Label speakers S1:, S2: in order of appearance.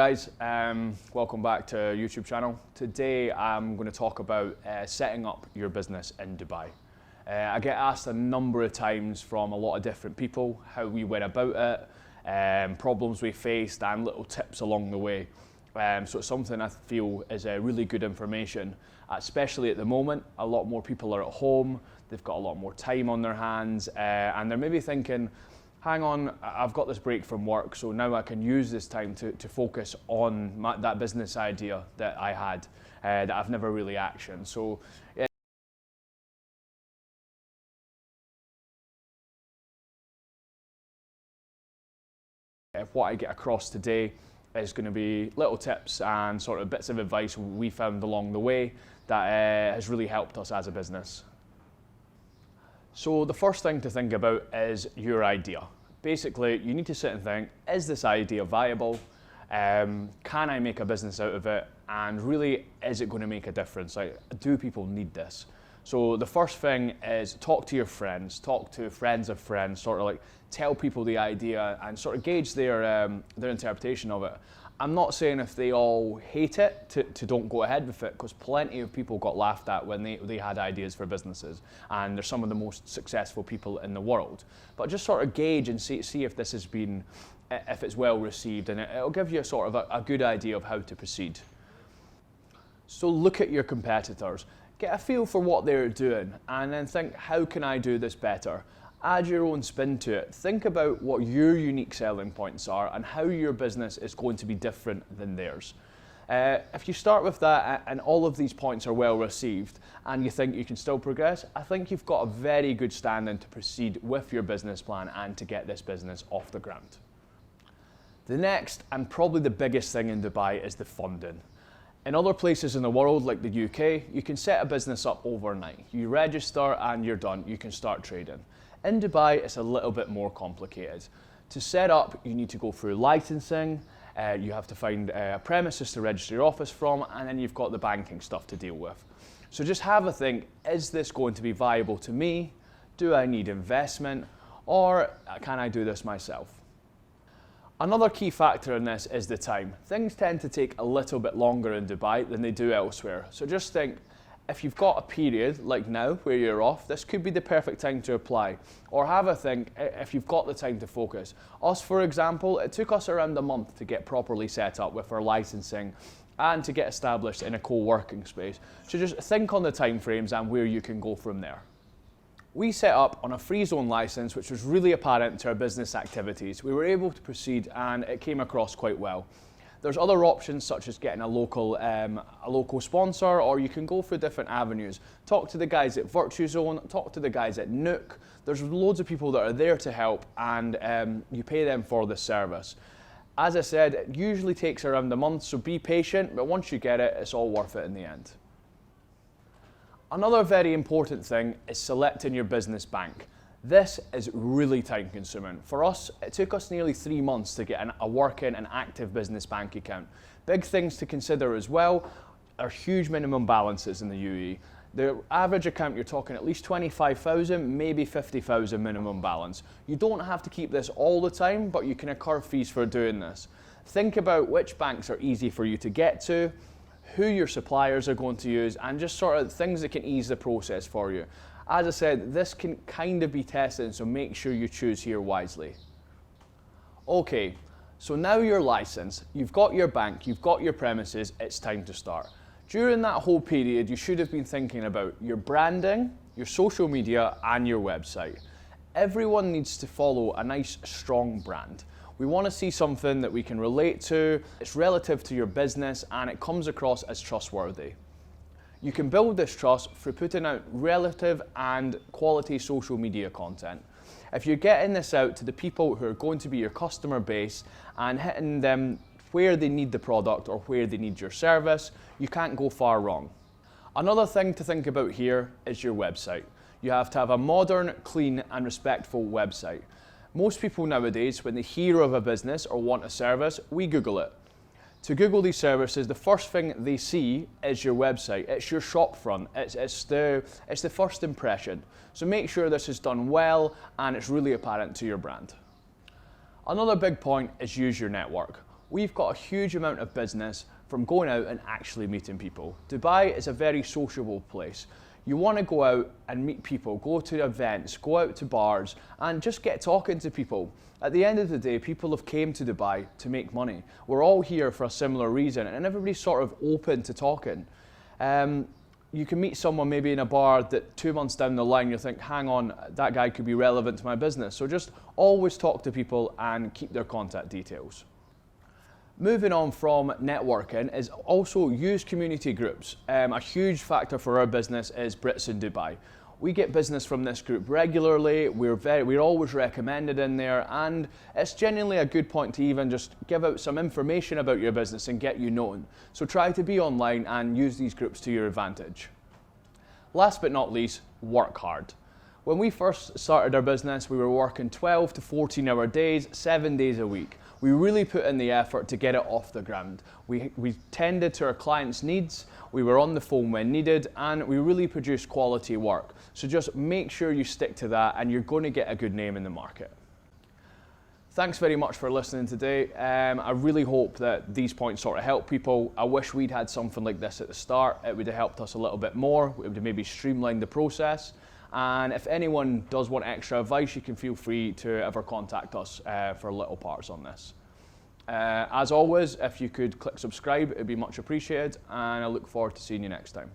S1: guys, welcome back to our YouTube channel. Today I'm going to talk about setting up your business in Dubai. I get asked a number of times from a lot of different people how we went about it, problems we faced and little tips along the way. So it's something I feel is really good information, especially at the moment. A lot more people are at home, they've got a lot more time on their hands, and they're maybe thinking, hang on, I've got this break from work, so now I can use this time to focus on that business idea that I had, that I've never really actioned. So what I get across today is going to be little tips and sort of bits of advice we found along the way that has really helped us as a business. So the first thing to think about is your idea. Basically, you need to sit and think, is this idea viable? Can I make a business out of it? And really, is it going to make a difference? Like, do people need this? So the first thing is talk to your friends, talk to friends of friends, sort of like tell people the idea and sort of gauge their interpretation of it. I'm not saying if they all hate it to don't go ahead with it, because plenty of people got laughed at when they had ideas for businesses, and they're some of the most successful people in the world. But just sort of gauge and see if this has been, if it's well received, and it'll give you a sort of a good idea of how to proceed. So look at your competitors, get a feel for what they're doing, and then think, how can I do this better? Add your own spin to it. Think about what your unique selling points are and how your business is going to be different than theirs. If you start with that and all of these points are well received and you think you can still progress, I think you've got a very good standing to proceed with your business plan and to get this business off the ground. The next and probably the biggest thing in Dubai is the funding. In other places in the world, like the UK, you can set a business up overnight. You register and you're done, you can start trading. In Dubai, it's a little bit more complicated. To set up, you need to go through licensing, you have to find a premises to register your office from, and then you've got the banking stuff to deal with. So just have a think, is this going to be viable to me? Do I need investment? Or can I do this myself? Another key factor in this is the time. Things tend to take a little bit longer in Dubai than they do elsewhere. So just think, if you've got a period like now where you're off, this could be the perfect time to apply. Or have a think if you've got the time to focus. Us, for example, it took us around a month to get properly set up with our licensing and to get established in a co-working space. So just think on the timeframes and where you can go from there. We set up on a free zone license, which was really apparent to our business activities. We were able to proceed and it came across quite well. There's other options such as getting a local sponsor, or you can go through different avenues. Talk to the guys at VirtuZone, talk to the guys at Nook. There's loads of people that are there to help, and you pay them for the service. As I said, it usually takes around a month, so be patient, but once you get it, it's all worth it in the end. Another very important thing is selecting your business bank. This is really time consuming. For us, it took us nearly 3 months to get a working and active business bank account. Big things to consider as well are huge minimum balances in the UAE. The average account, you're talking at least 25,000, maybe 50,000 minimum balance. You don't have to keep this all the time, but you can incur fees for doing this. Think about which banks are easy for you to get to, who your suppliers are going to use, and just sort of things that can ease the process for you. As I said, this can kind of be tested, so make sure you choose here wisely. Okay, so now you're licensed, you've got your bank, you've got your premises, it's time to start. During that whole period, you should have been thinking about your branding, your social media, and your website. Everyone needs to follow a nice, strong brand. We want to see something that we can relate to, it's relative to your business, and it comes across as trustworthy. You can build this trust through putting out relative and quality social media content. If you're getting this out to the people who are going to be your customer base and hitting them where they need the product or where they need your service, you can't go far wrong. Another thing to think about here is your website. You have to have a modern, clean and respectful website. Most people nowadays, when they hear of a business or want a service, we Google it. To Google these services, the first thing they see is your website. It's your shop front. It's the first impression. So make sure this is done well and it's really apparent to your brand. Another big point is use your network. we've got a huge amount of business from going out and actually meeting people. Dubai is a very sociable place. You want to go out and meet people, go to events, go out to bars, and just get talking to people. At the end of the day, people have came to Dubai to make money. We're all here for a similar reason, and everybody's sort of open to talking. You can meet someone maybe in a bar that 2 months down the line, you think, hang on, that guy could be relevant to my business. So just always talk to people and keep their contact details. Moving on from networking is also use community groups. A huge factor for our business is Brits in Dubai. We get business from this group regularly, we're always recommended in there, and it's genuinely a good point to even just give out some information about your business and get you known. So try to be online and use these groups to your advantage. Last but not least, work hard. When we first started our business, we were working 12 to 14-hour days, 7 days a week. We really put in the effort to get it off the ground. We tended to our clients' needs, we were on the phone when needed, and we really produced quality work. So just make sure you stick to that and you're going to get a good name in the market. Thanks very much for listening today. I really hope that these points sort of help people. I wish we'd had something like this at the start. It would have helped us a little bit more. It would have maybe streamlined the process. And if anyone does want extra advice, you can feel free to ever contact us for little parts on this. As always, if you could click subscribe, it'd be much appreciated, and I look forward to seeing you next time.